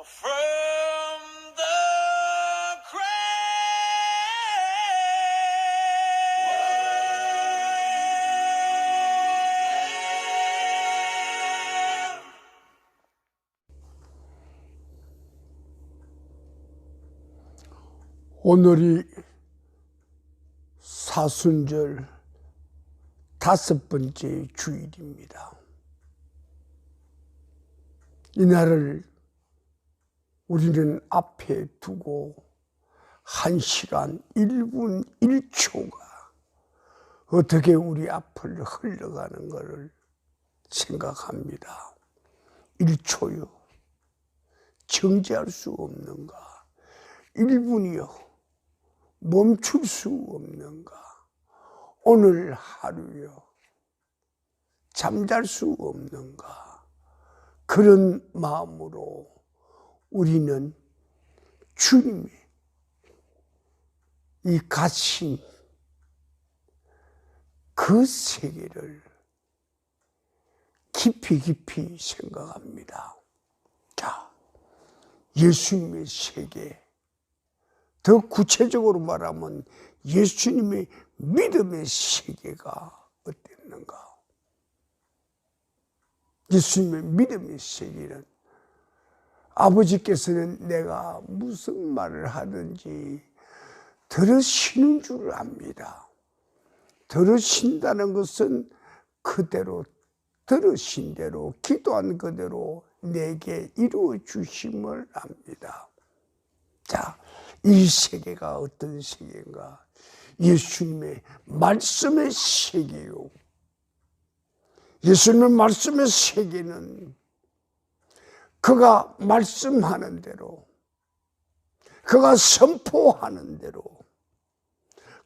from the grave. 오늘이 사순절 5번째 주일입니다. 이날을 우리는 앞에 두고 1시간 1분 1초가 어떻게 우리 앞을 흘러가는 것을 생각합니다. 1초요. 정지할 수 없는가? 1분이요. 멈출 수 없는가? 오늘 하루요. 잠잘 수 없는가? 그런 마음으로 우리는 주님의 이 가신 그 세계를 깊이 깊이 생각합니다. 자, 예수님의 세계, 더 구체적으로 말하면 예수님의 믿음의 세계가 어땠는가? 예수님의 믿음의 세계는 아버지께서는 내가 무슨 말을 하든지 들으시는 줄 압니다. 들으신다는 것은 그대로 들으신 대로 기도한 그대로 내게 이루어 주심을 압니다. 자, 이 세계가 어떤 세계인가? 예수님의 말씀의 세계요. 예수님의 말씀의 세계는 그가 말씀하는 대로, 그가 선포하는 대로,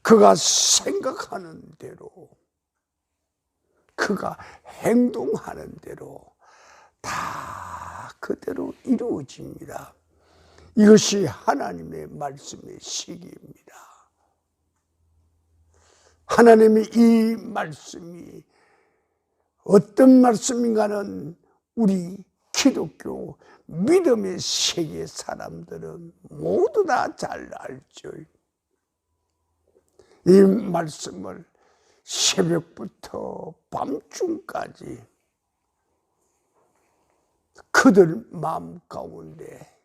그가 생각하는 대로, 그가 행동하는 대로 다 그대로 이루어집니다. 이것이 하나님의 말씀의 세계입니다. 하나님의 이 말씀이 어떤 말씀인가는 우리 기독교 믿음의 세계 사람들은 모두 다 잘 알죠. 이 말씀을 새벽부터 밤중까지 그들 마음 가운데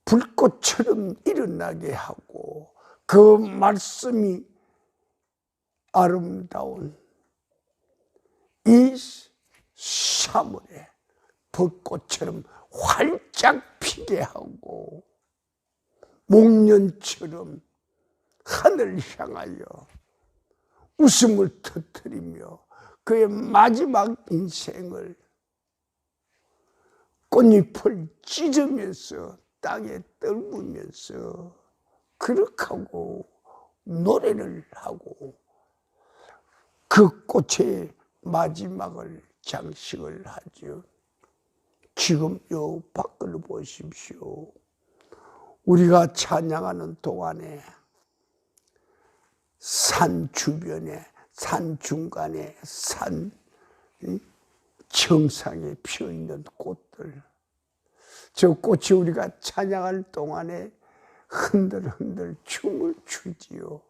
불꽃처럼 일어나게 하고 그 말씀이 아름다운 이 3월에 벚꽃처럼 활짝 피게 하고 목련처럼 하늘 향하여 웃음을 터뜨리며 그의 마지막 인생을 꽃잎을 찢으면서 땅에 떨구면서 그렇게 하고 노래를 하고 그 꽃의 마지막을 장식을 하죠. 지금 요 밖을 보십시오. 우리가 찬양하는 동안에 산 주변에, 산 중간에, 산 정상에 피어있는 꽃들, 저 꽃이 우리가 찬양할 동안에 흔들흔들 춤을 추지요.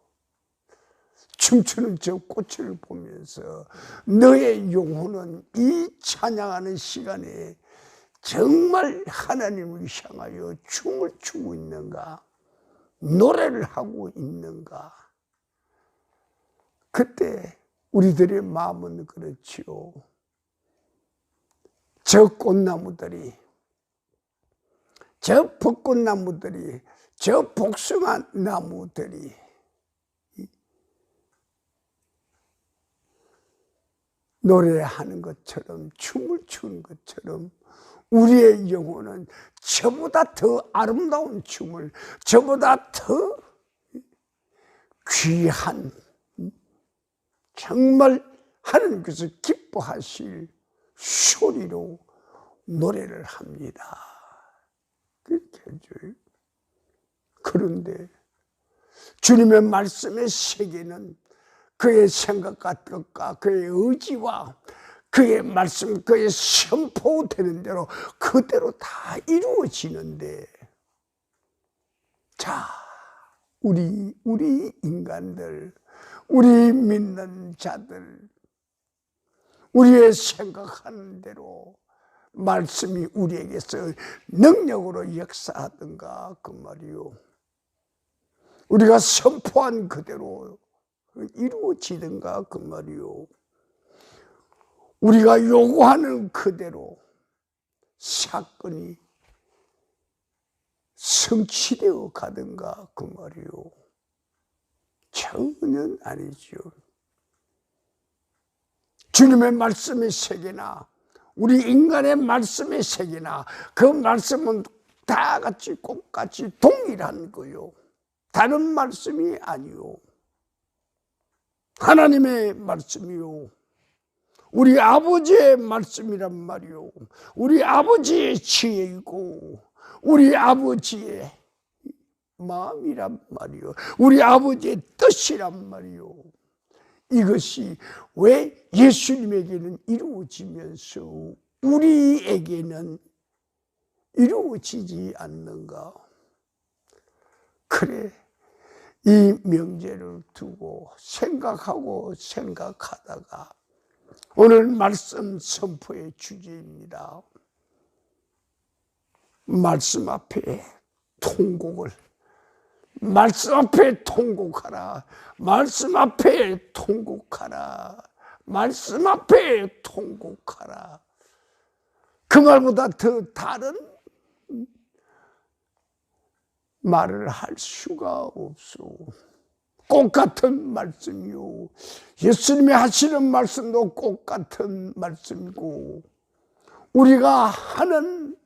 춤추는 저 꽃을 보면서 너의 영혼은 이 찬양하는 시간에 정말 하나님을 향하여 춤을 추고 있는가? 노래를 하고 있는가? 그때 우리들의 마음은 그렇지요. 저 꽃나무들이, 저 벚꽃나무들이, 저 복숭아 나무들이 노래하는 것처럼 춤을 추는 것처럼 우리의 영혼은 저보다 더 아름다운 춤을, 저보다 더 귀한, 정말 하나님께서 기뻐하실 소리로 노래를 합니다. 그렇게 해줘요. 그런데 주님의 말씀의 세계는 그의 생각과 뜻과 그의 의지와 그의 말씀, 그의 선포되는 대로 그대로 다 이루어지는데, 자, 우리 인간들, 우리 믿는 자들, 우리의 생각하는 대로 말씀이 우리에게서 능력으로 역사하든가 그 말이요. 우리가 선포한 그대로 이루어지든가 그 말이요. 우리가 요구하는 그대로 사건이 성취되어 가든가 그 말이요. 전혀 아니죠. 주님의 말씀의 세계나 우리 인간의 말씀의 세계나 그 말씀은 다 같이 똑같이 동일한 거요. 다른 말씀이 아니요. 하나님의 말씀이요. 우리 아버지의 말씀이란 말이요. 우리 아버지의 지혜이고 우리 아버지의 마음이란 말이요. 우리 아버지의 뜻이란 말이요. 이것이 왜 예수님에게는 이루어지면서 우리에게는 이루어지지 않는가? 그래, 이 명제를 두고 생각하다가 오늘 말씀 선포의 주제입니다. 말씀 앞에 통곡을, 말씀 앞에 통곡하라. 말씀 앞에 통곡하라. 말씀 앞에 통곡하라. 그 말보다 더 다른 말을 할 수가 없어. 똑같은 말씀이요. 예수님이 하시는 말씀도 똑같은 말씀이고 우리가 하는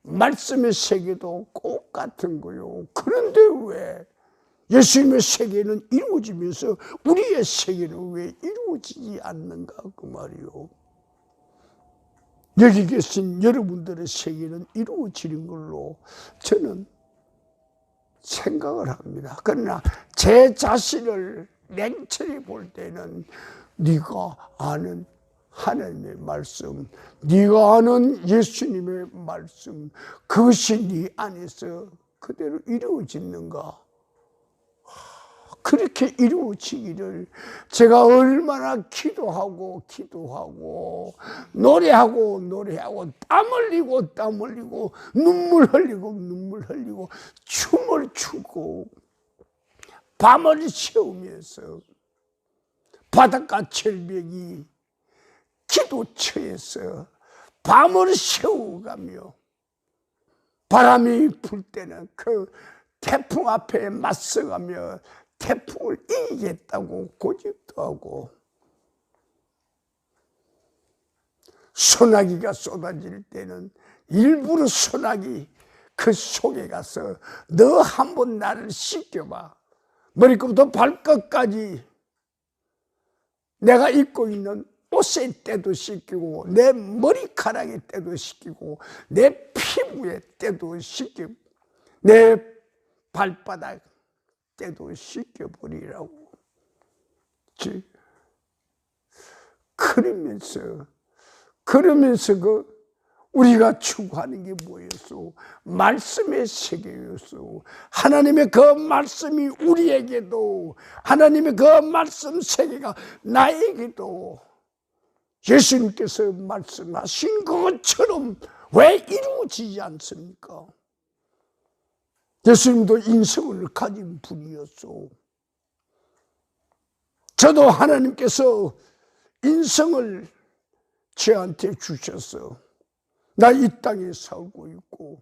말씀의 세계도 똑같은 거요. 그런데 왜 예수님의 세계는 이루어지면서 우리의 세계는 왜 이루어지지 않는가 그 말이요. 여기 계신 여러분들의 세계는 이루어지는 걸로 저는 생각을 합니다. 그러나 제 자신을 냉철히 볼 때는 네가 아는 하나님의 말씀, 네가 아는 예수님의 말씀, 그것이 네 안에서 그대로 이루어지는가? 그렇게 이루어지기를 제가 얼마나 기도하고 노래하고 땀 흘리고 눈물 흘리고 춤을 추고 밤을 새우면서 바닷가 절벽이 기도처에서 밤을 새워가며 바람이 불 때는 그 태풍 앞에 맞서가며 태풍을 이기겠다고 고집도 하고 소나기가 쏟아질 때는 일부러 소나기 그 속에 가서 너 한번 나를 씻겨봐. 머리끝부터 발끝까지 내가 입고 있는 옷의 때도 씻기고 내 머리카락의 때도 씻기고 내 피부의 때도 씻기고 내 발바닥 때도 씻겨버리라고. 그러면서 우리가 추구하는 게 뭐였어? 말씀의 세계였어. 하나님의 그 말씀이 우리에게도, 하나님의 그 말씀 세계가 나에게도 예수님께서 말씀하신 것처럼 왜 이루어지지 않습니까? 예수님도 인성을 가진 분이었어. 저도 하나님께서 인성을 저한테 주셔서 나 이 땅에 살고 있고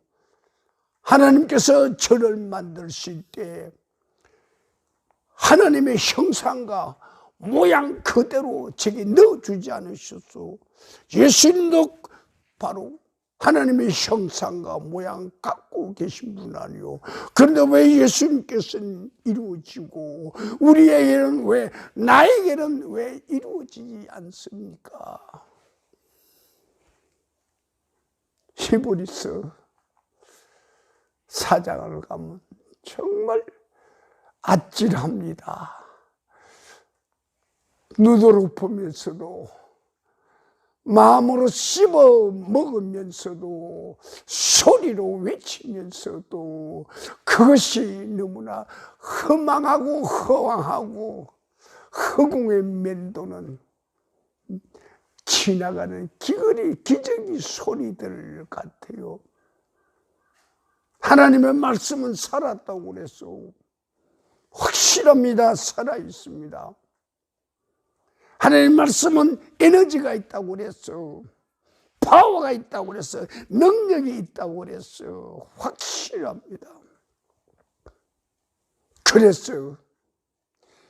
하나님께서 저를 만드실 때 하나님의 형상과 모양 그대로 제게 넣어주지 않으셨어. 예수님도 바로 하나님의 형상과 모양 갖고 계신 분 아니요. 그런데 왜 예수님께서는 이루어지고 우리에게는 왜, 나에게는 왜 이루어지지 않습니까? 히브리서 4장을 가면 정말 아찔합니다. 눈으로 보면서도 마음으로 씹어 먹으면서도 소리로 외치면서도 그것이 너무나 허망하고 허황하고 허공에 맴도는 지나가는 기저귀 소리들 같아요. 하나님의 말씀은 살았다고 그랬어. 확실합니다. 살아있습니다. 하나님의 말씀은 에너지가 있다고 그랬어. 파워가 있다고 그랬어. 능력이 있다고 그랬어. 확실합니다. 그래서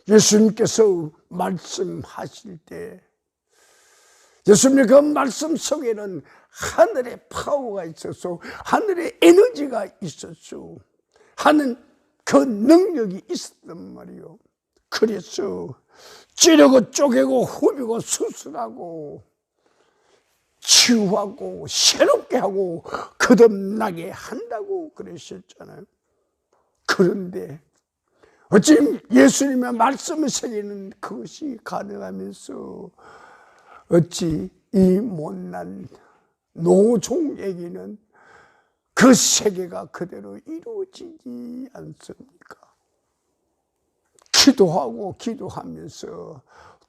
예수님께서 말씀하실 때 예수님의 그 말씀 속에는 하늘의 파워가 있었어. 하늘의 에너지가 있었어. 하는 그 능력이 있었단 말이요. 그래서 찌르고 쪼개고 후비고 수술하고 치유하고 새롭게 하고 거듭나게 한다고 그러셨잖아요. 그런데 어찌 예수님의 말씀을 새기는 그것이 가능하면서 어찌 이 못난 노종에게는 그 세계가 그대로 이루어지지 않습니까? 기도하고 기도하면서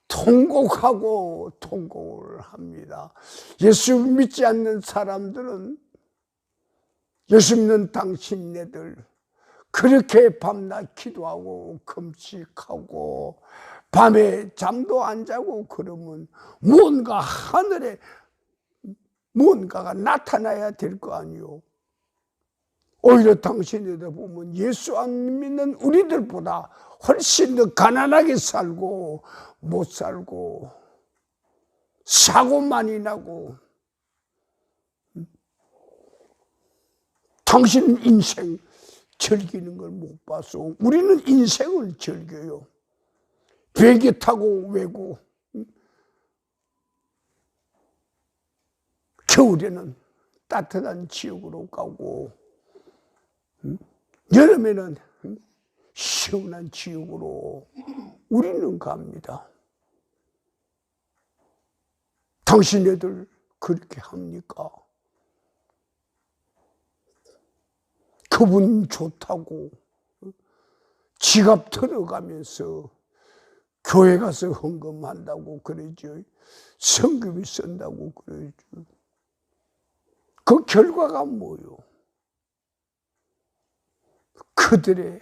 통곡하고 통곡을 합니다. 예수 믿지 않는 사람들은 예수 믿는 당신네들 그렇게 밤낮 기도하고 금식하고 밤에 잠도 안 자고 그러면 무언가 하늘에 무언가가 나타나야 될 거 아니요. 오히려 당신네들 보면 예수 안 믿는 우리들보다 훨씬 더 가난하게 살고 못 살고 사고 많이 나고 당신 인생 즐기는 걸 못 봐서 우리는 인생을 즐겨요. 비행기 타고 외고 겨울에는 따뜻한 지역으로 가고 여름에는 시원한 지역으로 우리는 갑니다. 당신네들 그렇게 합니까? 그분 좋다고 지갑 털어가면서 교회 가서 헌금한다고 그러죠. 성금이 쓴다고 그러죠. 그 결과가 뭐요? 그들의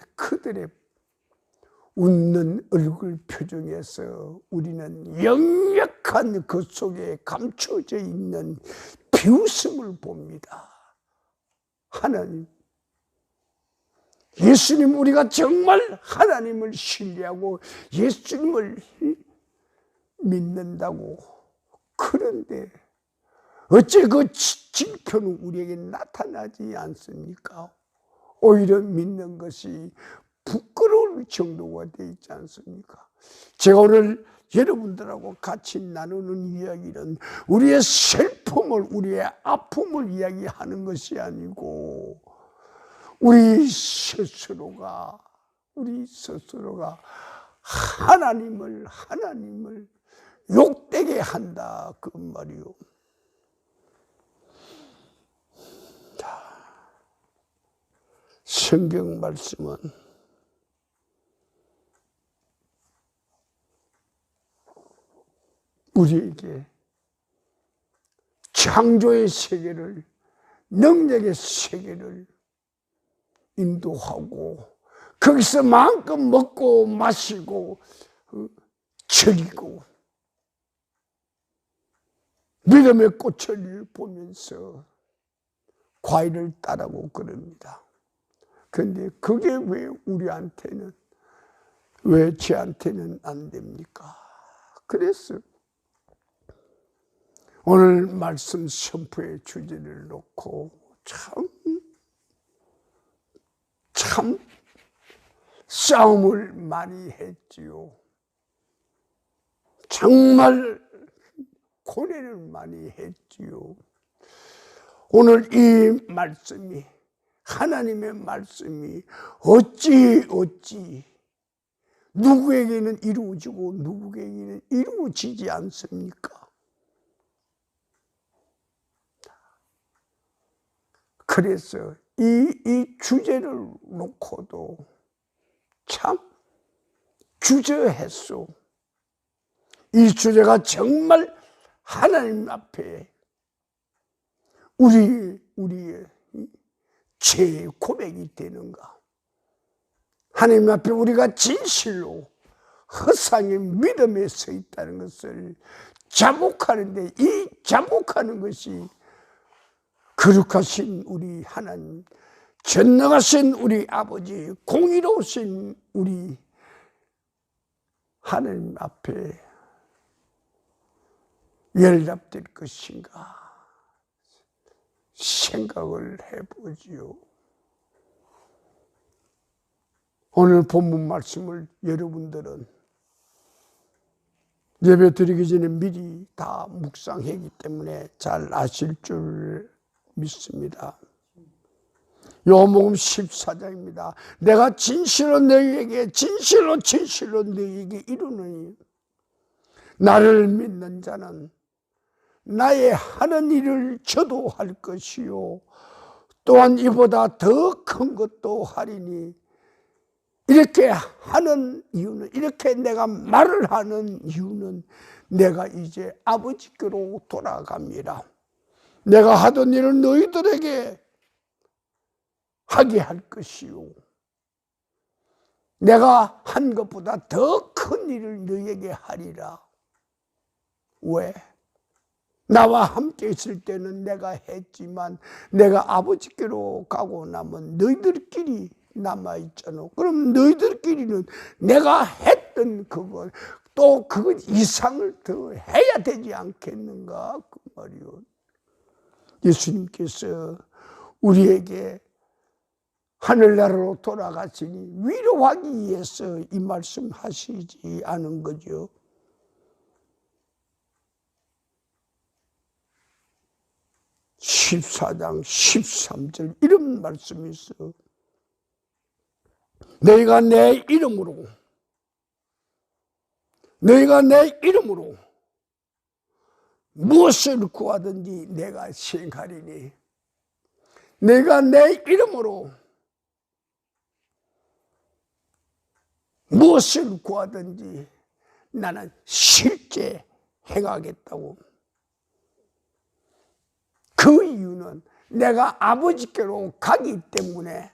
웃는 얼굴 표정에서 우리는 역력한 그 속에 감춰져 있는 비웃음을 봅니다. 하나님, 예수님, 우리가 정말 하나님을 신뢰하고 예수님을 믿는다고. 그런데 어째 그 질표는 우리에게 나타나지 않습니까? 오히려 믿는 것이 부끄러울 정도가 되어 있지 않습니까? 제가 오늘 여러분들하고 같이 나누는 이야기는 우리의 슬픔을, 우리의 아픔을 이야기하는 것이 아니고 우리 스스로가 하나님을 욕되게 한다 그 말이요. 성경 말씀은 우리에게 창조의 세계를, 능력의 세계를 인도하고 거기서 마음껏 먹고 마시고 즐기고 믿음의 꽃을 보면서 과일을 따라고 그럽니다. 그런데 그게 왜 우리한테는, 왜 저한테는 안 됩니까? 그래서 오늘 말씀 선포의 주제를 놓고 참 싸움을 많이 했지요. 정말 고뇌를 많이 했지요. 오늘 이 말씀이, 하나님의 말씀이 어찌 누구에게는 이루어지고 누구에게는 이루어지지 않습니까? 그래서 이 주제를 놓고도 참 주저했소. 이 주제가 정말 하나님 앞에 우리의 죄 고백이 되는가? 하나님 앞에 우리가 진실로 허상의 믿음에 서 있다는 것을 자복하는데, 이 자복하는 것이 거룩하신 우리 하나님, 전능하신 우리 아버지, 공의로우신 우리 하나님 앞에 연락될 것인가 생각을 해보지요. 오늘 본문 말씀을 여러분들은 예배 드리기 전에 미리 다 묵상하기 때문에 잘 아실 줄 믿습니다. 요한복음 14장입니다. 내가 진실로 너희에게 진실로 너희에게 이르노니 나를 믿는 자는 나의 하는 일을 저도 할 것이요 또한 이보다 더 큰 것도 하리니. 이렇게 하는 이유는, 이렇게 내가 말을 하는 이유는 내가 이제 아버지께로 돌아갑니다. 내가 하던 일을 너희들에게 하게 할 것이요 내가 한 것보다 더 큰 일을 너희에게 하리라. 왜? 나와 함께 있을 때는 내가 했지만 내가 아버지께로 가고 나면 너희들끼리 남아있잖아. 그럼 너희들끼리는 내가 했던 그걸 또 그 이상을 더 해야 되지 않겠는가 그 말이요. 예수님께서 우리에게 하늘나라로 돌아가시니 위로하기 위해서 이 말씀 하시지 않은 거죠. (14장 13절) 이런 말씀이 있어. 너희가 내 이름으로 무엇을 구하든지 내가 시행하리니. 너희가 내 이름으로 무엇을 구하든지 나는 실제 행하겠다고. 그 이유는 내가 아버지께로 가기 때문에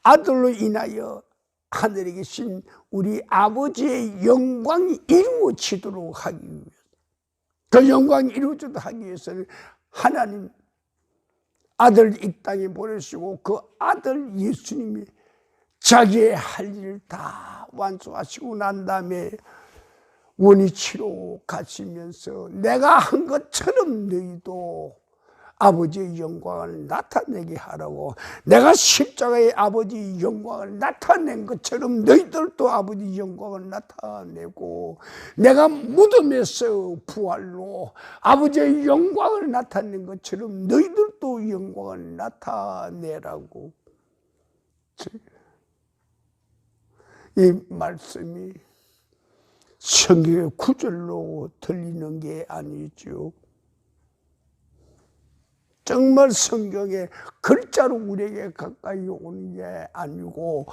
아들로 인하여 하늘에 계신 우리 아버지의 영광이 이루어지도록 하기 위해서, 그 영광이 이루어지도록 하기 위해서는 하나님 아들 이 땅에 보내시고 그 아들 예수님이 자기의 할 일을 다 완수하시고 난 다음에 원위치로 가시면서 내가 한 것처럼 너희도 아버지의 영광을 나타내게 하라고. 내가 십자가의 아버지의 영광을 나타낸 것처럼 너희들도 아버지의 영광을 나타내고, 내가 무덤에서 부활로 아버지의 영광을 나타낸 것처럼 너희들도 영광을 나타내라고. 이 말씀이 성경의 구절로 들리는 게 아니죠. 정말 성경의 글자로 우리에게 가까이 오는 게 아니고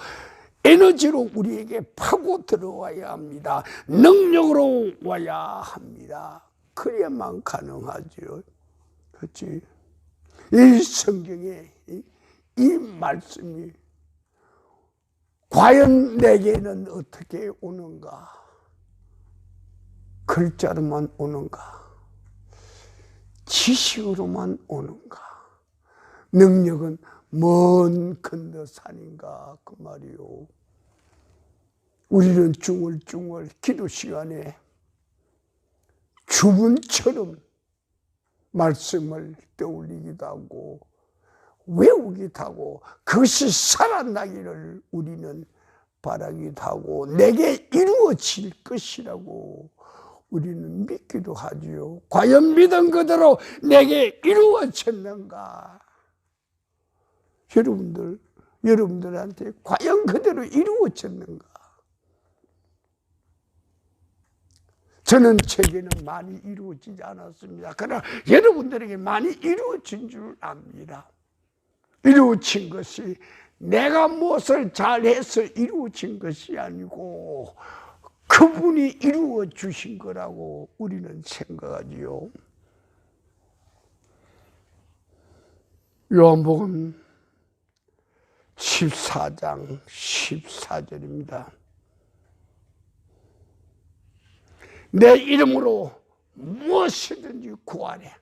에너지로 우리에게 파고 들어와야 합니다. 능력으로 와야 합니다. 그래야만 가능하죠. 그렇지? 이 성경의 이 말씀이 과연 내게는 어떻게 오는가? 글자로만 오는가? 지식으로만 오는가? 능력은 먼 건너산인가 그 말이요. 우리는 중얼중얼 기도 시간에 주문처럼 말씀을 떠올리기도 하고 외우기도 하고 그것이 살아나기를 우리는 바라기도 하고 내게 이루어질 것이라고 우리는 믿기도 하지요. 과연 믿은 그대로 내게 이루어졌는가? 여러분들한테 과연 그대로 이루어졌는가? 저는 제게는 많이 이루어지지 않았습니다. 그러나 여러분들에게 많이 이루어진 줄 압니다. 이루어진 것이 내가 무엇을 잘해서 이루어진 것이 아니고 그분이 이루어 주신 거라고 우리는 생각하지요. 요한복음 14장 14절입니다. 내 이름으로 무엇이든지 구하래.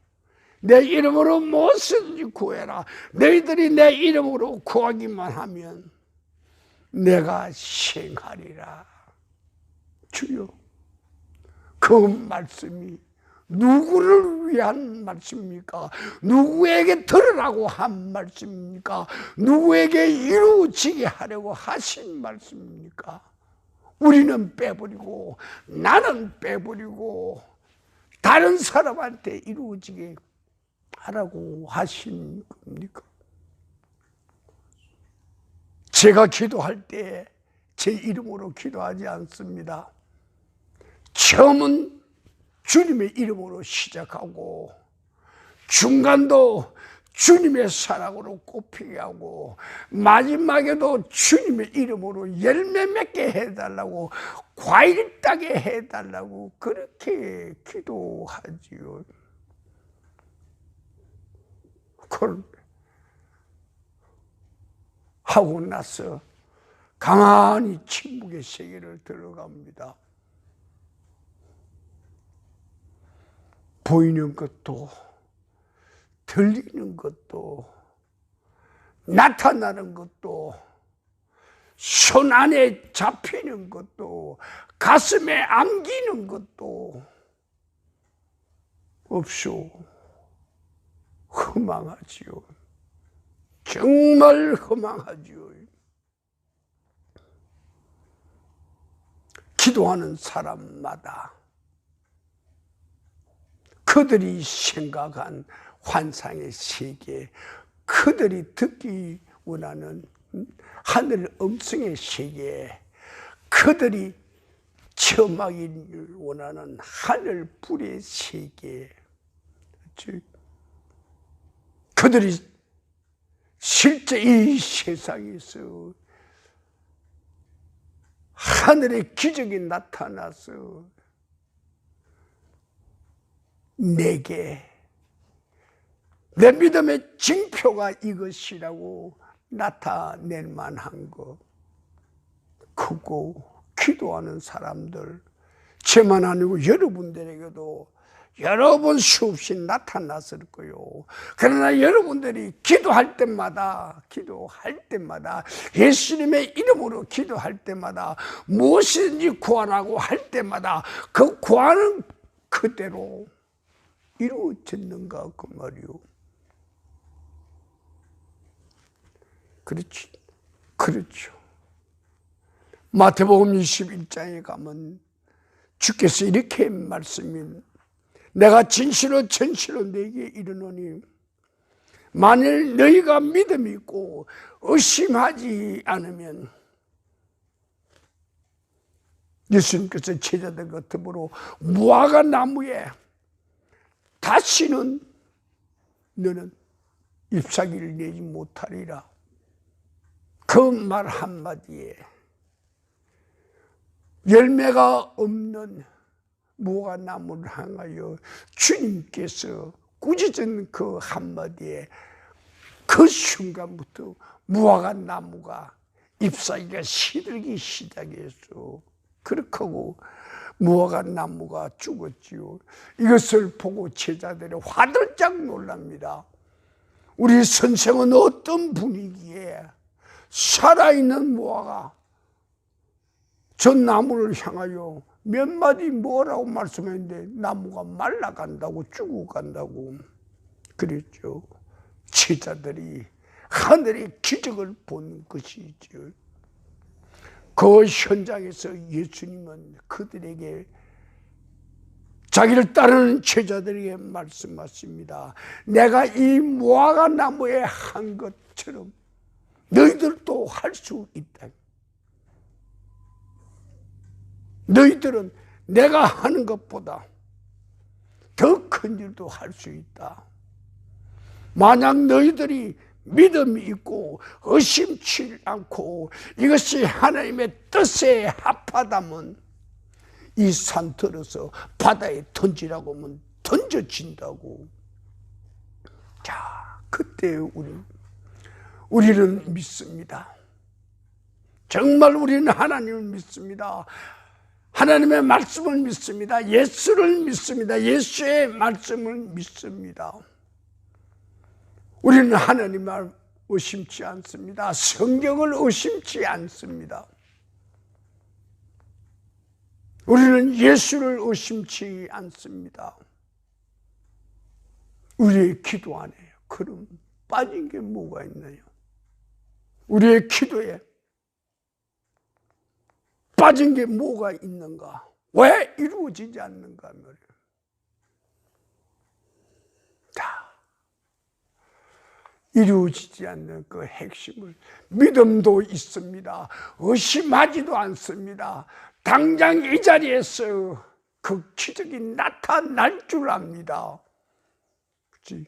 내 이름으로 무엇이든지 구해라. 너희들이 내 이름으로 구하기만 하면 내가 시행하리라. 주여, 그 말씀이 누구를 위한 말씀입니까? 누구에게 들으라고 한 말씀입니까? 누구에게 이루어지게 하려고 하신 말씀입니까? 우리는 빼버리고 나는 빼버리고 다른 사람한테 이루어지게 하라고 하신 겁니까? 제가 기도할 때 제 이름으로 기도하지 않습니다. 처음은 주님의 이름으로 시작하고 중간도 주님의 사랑으로 꽃피게 하고 마지막에도 주님의 이름으로 열매 맺게 해달라고, 과일 따게 해달라고 그렇게 기도하지요. 그걸 하고 나서 가만히 침묵의 세계를 들어갑니다. 보이는 것도 들리는 것도 나타나는 것도 손 안에 잡히는 것도 가슴에 안기는 것도 없소. 허망하지요. 정말 허망하지요. 기도하는 사람마다 그들이 생각한 환상의 세계, 그들이 듣기 원하는 하늘 음성의 세계, 그들이 체험하기 원하는 하늘 불의 세계, 그들이 실제 이 세상에서 하늘의 기적이 나타나서 내게 내 믿음의 징표가 이것이라고 나타낼 만한 것, 그거 기도하는 사람들, 저만 아니고 여러분들에게도 여러 번 수없이 나타났을 거요. 그러나 여러분들이 기도할 때마다 예수님의 이름으로 기도할 때마다 무엇이든지 구하라고 할 때마다 그 구하는 그대로 이루어졌는가 그 말이요. 그렇죠. 마태복음 21장에 가면 주께서 이렇게 말씀합니다. 내가 진실로 너희에게 이르노니 만일 너희가 믿음이 있고 의심하지 않으면, 예수님께서 제자들과 더불어 무화과 나무에 다시는 너는 잎사귀를 내지 못하리라. 그 말 한마디에 열매가 없는 무화과 나무를 향하여 주님께서 꾸짖은 그 한마디에 그 순간부터 무화과 나무가 잎사귀가 시들기 시작했어. 그렇게 하고 무화과 나무가 죽었지요. 이것을 보고 제자들이 화들짝 놀랍니다. 우리 선생은 어떤 분위기에 살아있는 무화과, 저 나무를 향하여 몇 마디 뭐라고 말씀했는데 나무가 말라간다고, 죽어간다고 그랬죠. 제자들이 하늘의 기적을 본 것이죠. 그 현장에서 예수님은 그들에게, 자기를 따르는 제자들에게 말씀하십니다. 내가 이 무화과 나무에 한 것처럼 너희들도 할 수 있다. 너희들은 내가 하는 것보다 더 큰 일도 할 수 있다. 만약 너희들이 믿음이 있고 의심치 않고 이것이 하나님의 뜻에 합하다면 이 산 들어서 바다에 던지라고 하면 던져진다고. 자, 그때 우리는 믿습니다. 정말 우리는 하나님을 믿습니다. 하나님의 말씀을 믿습니다. 예수를 믿습니다. 예수의 말씀을 믿습니다. 우리는 하나님을 의심치 않습니다. 성경을 의심치 않습니다. 우리는 예수를 의심치 않습니다. 우리의 기도 안에 그럼 빠진 게 뭐가 있나요? 우리의 기도에 빠진 게 뭐가 있는가? 왜 이루어지지 않는가 말이에요. 자, 이루어지지 않는 그 핵심을 믿음도 있습니다. 의심하지도 않습니다. 당장 이 자리에서 그 기적이 나타날 줄 압니다. 그렇지?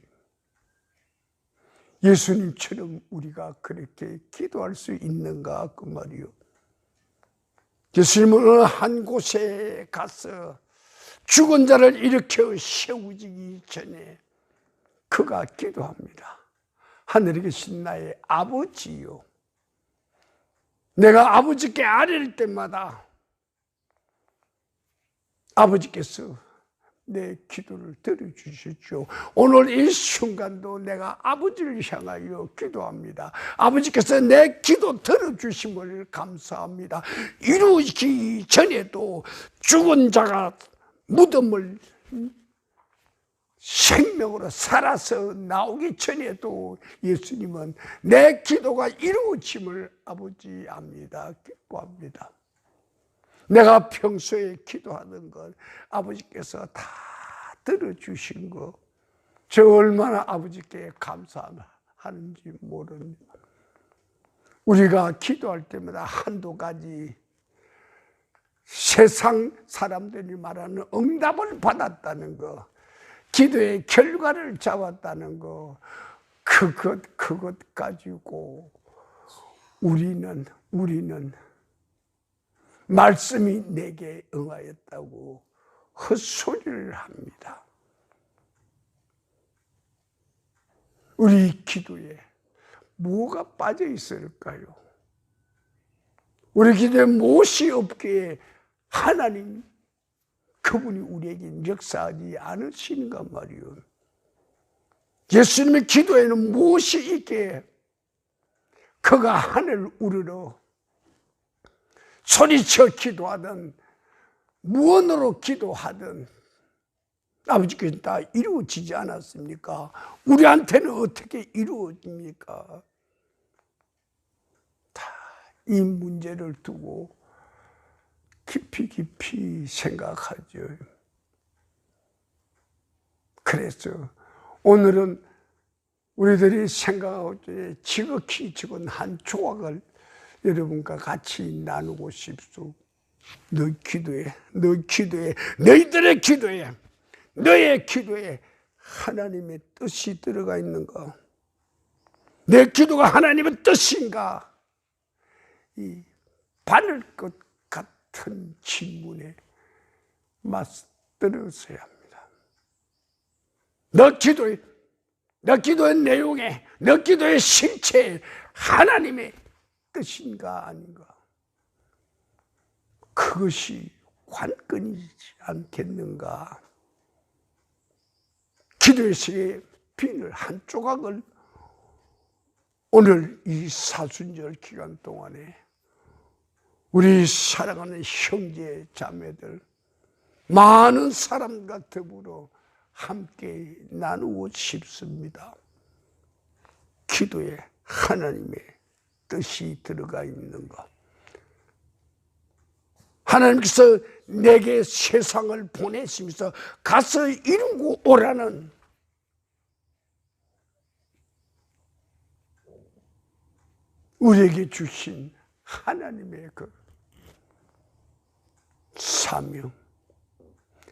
예수님처럼 우리가 그렇게 기도할 수 있는가 그 말이요. 예수님은 어느 한 곳에 가서 죽은 자를 일으켜 세우기 전에 그가 기도합니다. 하늘에 계신 나의 아버지요, 내가 아버지께 아뢰를 때마다 아버지께서 내 기도를 들어주시죠. 오늘 이 순간도 내가 아버지를 향하여 기도합니다. 아버지께서 내 기도 들어주심을 감사합니다. 이루기 전에도 죽은 자가 무덤을 생명으로 살아서 나오기 전에도 예수님은 내 기도가 이루어짐을 아버지 압니다. 기뻐합니다. 내가 평소에 기도하는 것 아버지께서 다 들어주신 거, 저 얼마나 아버지께 감사하는지 모릅니다. 우리가 기도할 때마다 한두 가지 세상 사람들이 말하는 응답을 받았다는 거, 기도의 결과를 잡았다는 거, 그것 가지고 우리는 말씀이 내게 응하였다고 헛소리를 합니다. 우리 기도에 뭐가 빠져 있을까요? 우리 기도에 무엇이 없기에 하나님 그분이 우리에게 역사하지 않으시는가 말이요. 예수님의 기도에는 무엇이 있기에 그가 하늘을 우러러 소리쳐 기도하든 무언으로 기도하든 아버지께서 다 이루어지지 않았습니까? 우리한테는 어떻게 이루어집니까? 다 이 문제를 두고 깊이 생각하죠. 그래서 오늘은 우리들이 생각하고 지극히 적은 한 조각을 여러분과 같이 나누고 싶소. 너희들의 기도에, 너의 기도에 하나님의 뜻이 들어가 있는가? 내 기도가 하나님의 뜻인가? 이 바늘 것 같은 질문에 맞들어서야 합니다. 너 기도의 내용에, 너 기도의 실체에 하나님의 뜻인가 아닌가? 그것이 관건이지 않겠는가? 기도에서의 비늘 한 조각을 오늘 이 사순절 기간 동안에 우리 사랑하는 형제 자매들 많은 사람과 더불어 함께 나누고 싶습니다. 기도에 하나님의 뜻이 들어가 있는 것. 하나님께서 내게 세상을 보내시면서 가서 이루고 오라는 우리에게 주신 하나님의 그 사명,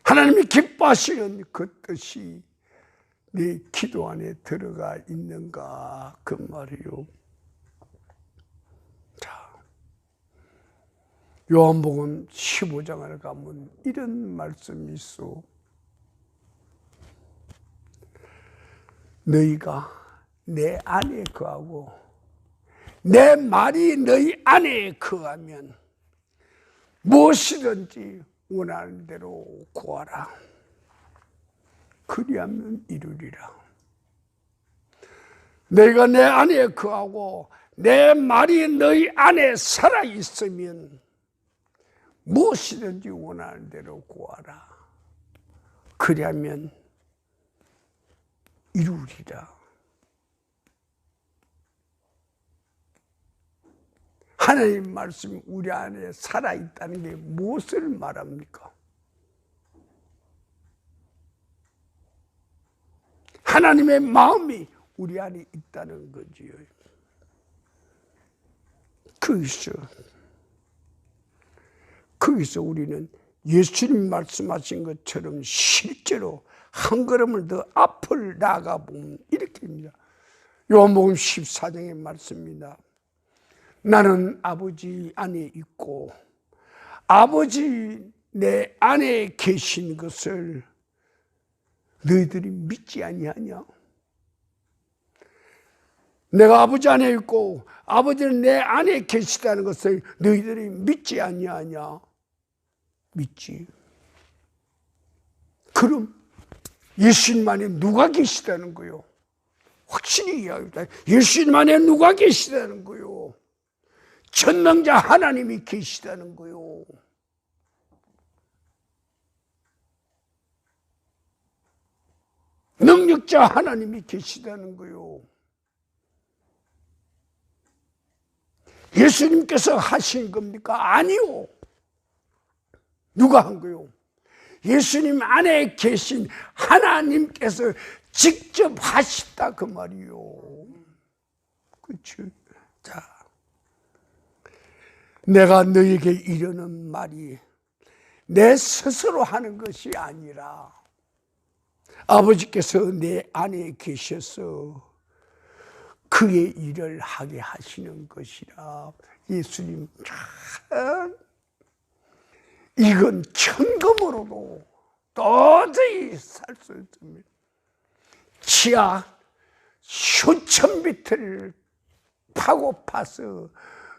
하나님이 기뻐하시는 그 뜻이 네 기도 안에 들어가 있는가 그 말이요. 자, 요한복음 15장을 가면 이런 말씀이 있어. 너희가 내 안에 거하고 내 말이 너희 안에 거하면 무엇이든지 원하는 대로 구하라. 그리하면 이루리라. 너희가 내 안에 거하고 내 말이 너희 안에 살아있으면 무엇이든지 원하는 대로 구하라. 그리하면 이루리라. 하나님 말씀이 우리 안에 살아있다는 게 무엇을 말합니까? 하나님의 마음이 우리 안에 있다는 거지요. 거기서 우리는 예수님 말씀하신 것처럼 실제로 한 걸음을 더 앞을 나아가 보면 이렇게입니다. 요한복음 14장의 말씀입니다. 나는 아버지 안에 있고 아버지 내 안에 계신 것을 너희들이 믿지 아니하냐? 내가 아버지 안에 있고 아버지는 내 안에 계시다는 것을 너희들이 믿지 아니하냐? 믿지. 그럼 예수님 안에 누가 계시다는 거요? 확실히 이야기합니다. 예수님 안에 누가 계시다는 거요? 전능자 하나님이 계시다는 거요. 능력자 하나님이 계시다는 거요. 예수님께서 하신 겁니까? 아니요. 누가 한 거요? 예수님 안에 계신 하나님께서 직접 하셨다 그 말이요. 그렇죠? 자, 내가 너에게 이르는 말이 내 스스로 하는 것이 아니라 아버지께서 내 안에 계셔서 그의 일을 하게 하시는 것이라. 예수님 참 이건 천금으로도 도저히 살 수 없습니다. 지하 수천 미터를 파고 파서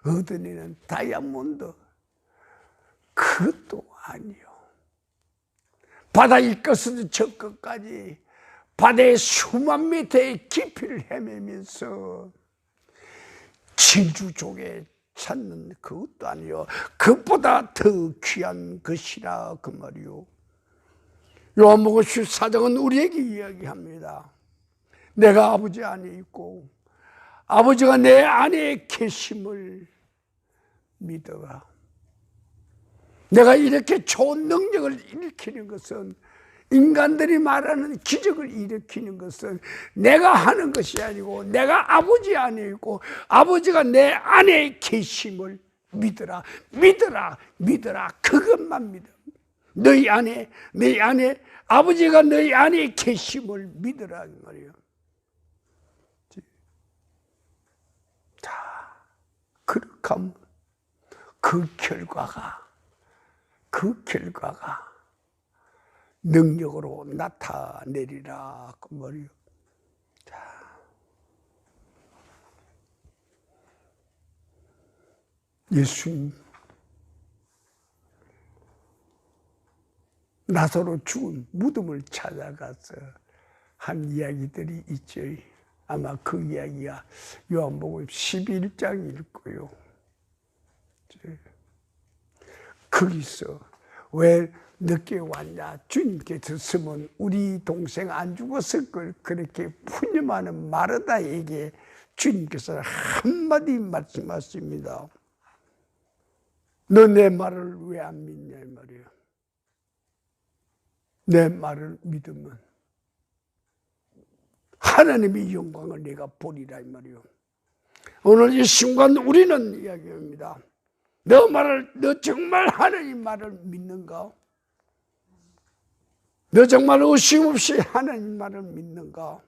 얻어내는 다이아몬드 그것도 아니요. 바다의 끝에서 저 끝까지 바다의 수만 미터의 깊이를 헤매면서 진주족에 찾는 그것도 아니요. 그것보다 더 귀한 것이라 그 말이요. 요한복음 14장은 우리에게 이야기합니다. 내가 아버지 안에 있고 아버지가 내 안에 계심을 믿어라. 내가 이렇게 좋은 능력을 일으키는 것은 인간들이 말하는 기적을 일으키는 것은 내가 하는 것이 아니고 내가 아버지 안에 있고 아버지가 내 안에 계심을 믿어라. 믿어라. 믿어라. 그것만 믿어. 너희 안에 아버지가 너희 안에 계심을 믿으라 이 말이에요. 자, 그렇게 하면 그 결과가 능력으로 나타내리라 그 말이에요. 자, 예수님 나사로 죽은 무덤을 찾아가서 한 이야기들이 있죠. 아마 그 이야기가 요한복음 11장일 거예요. 거기서 왜 늦게 왔냐? 주님께서 쓰면 우리 동생 안 죽었을 걸 그렇게 푸념하는 마르다에게 주님께서 한마디 말씀하십니다. 너 내 말을 왜 안 믿냐 이 말이에요. 내 말을 믿으면 하나님의 영광을 내가 보리라 이 말이에요. 오늘 이 순간 우리는 이야기합니다. 너 정말 하나님 말을 믿는가? 너 정말 의심 없이 하나님 말을 믿는가?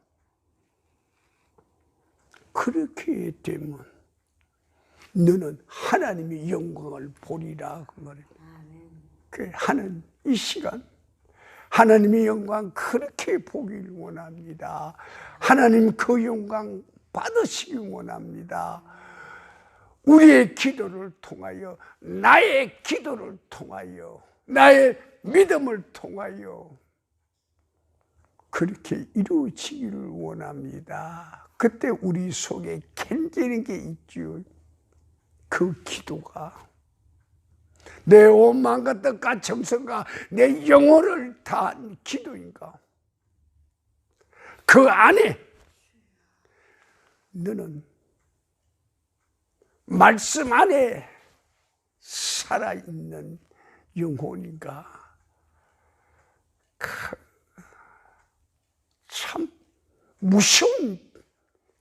그렇게 되면 너는 하나님의 영광을 보리라 그 말입니다. 하는 이 시간 하나님의 영광 그렇게 보길 원합니다. 하나님 그 영광 받으시기 원합니다. 우리의 기도를 통하여, 나의 기도를 통하여, 나의 믿음을 통하여 그렇게 이루어지기를 원합니다. 그때 우리 속에 견디는 게 있죠. 그 기도가 내 온 마음과 뜻과 정성과 내 영혼을 다한 기도인가? 그 안에 너는 말씀 안에 살아있는 영혼인가? 참 무서운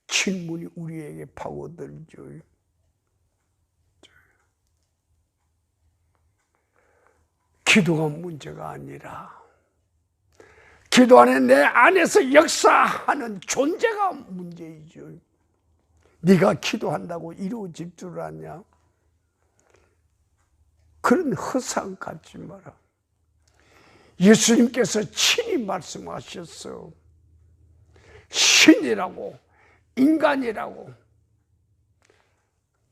질문이 우리에게 파고들죠. 기도가 문제가 아니라 기도 안에 내 안에서 역사하는 존재가 문제이죠. 네가 기도한다고 이루어질 줄 아냐? 그런 허상 갖지 마라. 예수님께서 친히 말씀하셨어. 신이라고 인간이라고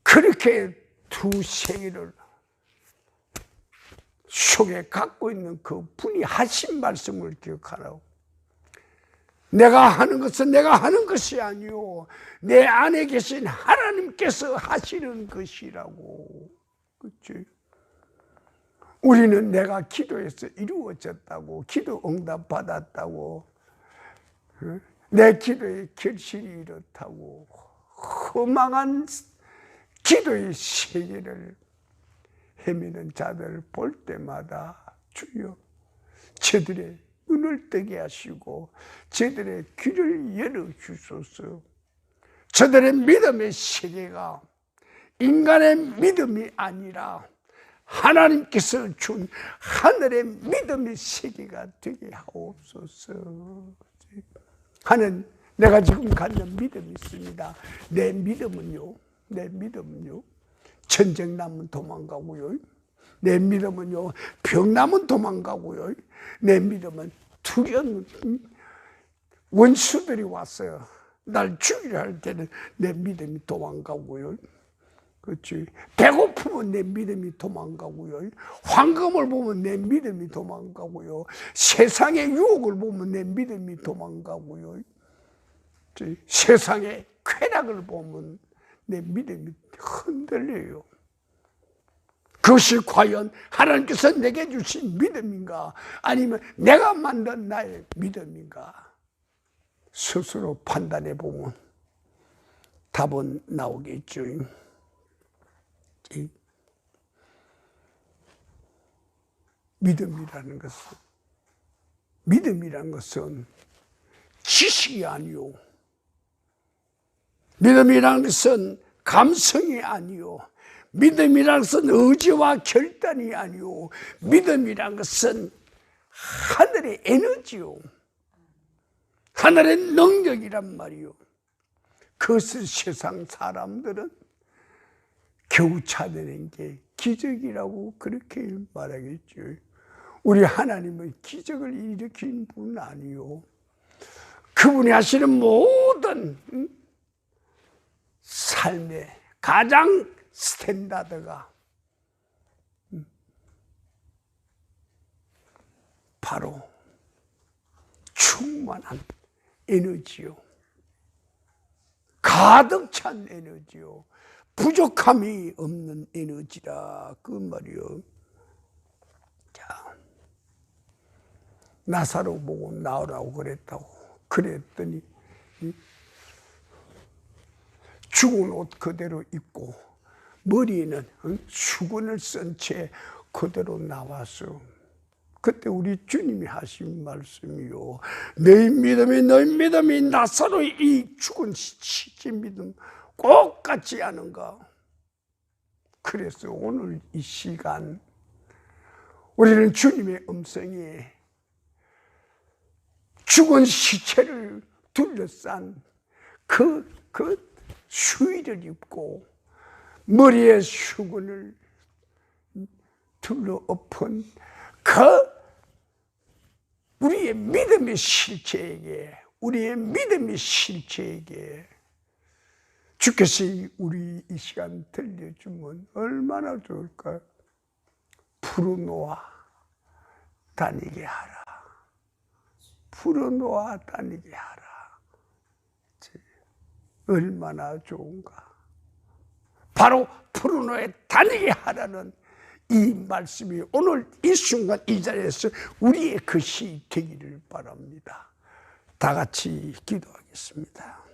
그렇게 두 세계를 속에 갖고 있는 그 분이 하신 말씀을 기억하라고. 내가 하는 것은 내가 하는 것이 아니오. 내 안에 계신 하나님께서 하시는 것이라고. 그렇지? 우리는 내가 기도해서 이루어졌다고, 기도 응답 받았다고, 내 기도의 결실이 이렇다고 허망한 기도의 세계를 헤매는 자들을 볼 때마다 주여 저들의 눈을 뜨게 하시고 저들의 귀를 열어주소서. 저들의 믿음의 세계가 인간의 믿음이 아니라 하나님께서 준 하늘의 믿음의 세계가 되게 하옵소서 하는 내가 지금 갖는 믿음이 있습니다. 내 믿음은요 전쟁 나면 도망가고요. 내 믿음은요 병 나면 도망가고요. 내 믿음은 두려운 원수들이 왔어요. 날 죽이려 할 때는 내 믿음이 도망가고요. 그렇지. 배고프면 내 믿음이 도망가고요. 황금을 보면 내 믿음이 도망가고요. 세상의 유혹을 보면 내 믿음이 도망가고요. 세상의 쾌락을 보면 내 믿음이 흔들려요. 그것이 과연 하나님께서 내게 주신 믿음인가? 아니면 내가 만든 나의 믿음인가? 스스로 판단해 보면 답은 나오겠죠. 믿음이라는 것은 지식이 아니요. 믿음이라는 것은 감성이 아니요. 믿음이라는 것은 의지와 결단이 아니요. 믿음이라는 것은 하늘의 에너지요. 하늘의 능력이란 말이요. 그것을 세상 사람들은 겨우 찾아낸 게 기적이라고 그렇게 말하겠죠. 우리 하나님은 기적을 일으킨 분 아니요. 그분이 하시는 모든 삶의 가장 스탠다드가 바로 충만한 에너지요. 가득 찬 에너지요. 부족함이 없는 에너지라 그 말이요. 자, 나사로 보고 나오라고 그랬더니 죽은 옷 그대로 입고 머리에는 수건을 쓴 채 그대로 나왔어. 그때 우리 주님이 하신 말씀이요. 너희 믿음이 나사로의 이 죽은 시체 믿음 꼭 같지 않은가? 그래서 오늘 이 시간 우리는 주님의 음성에 죽은 시체를 둘러싼 그 수의를 입고 머리에 수건을 둘러엎은 그 우리의 믿음의 실체에게 주께서 우리 이 시간 들려주면 얼마나 좋을까요? 풀어놓아 다니게 하라. 풀어놓아 다니게 하라. 얼마나 좋은가. 바로 풀어놓아 다니게 하라는 이 말씀이 오늘 이 순간 이 자리에서 우리의 것이 되기를 바랍니다. 다 같이 기도하겠습니다.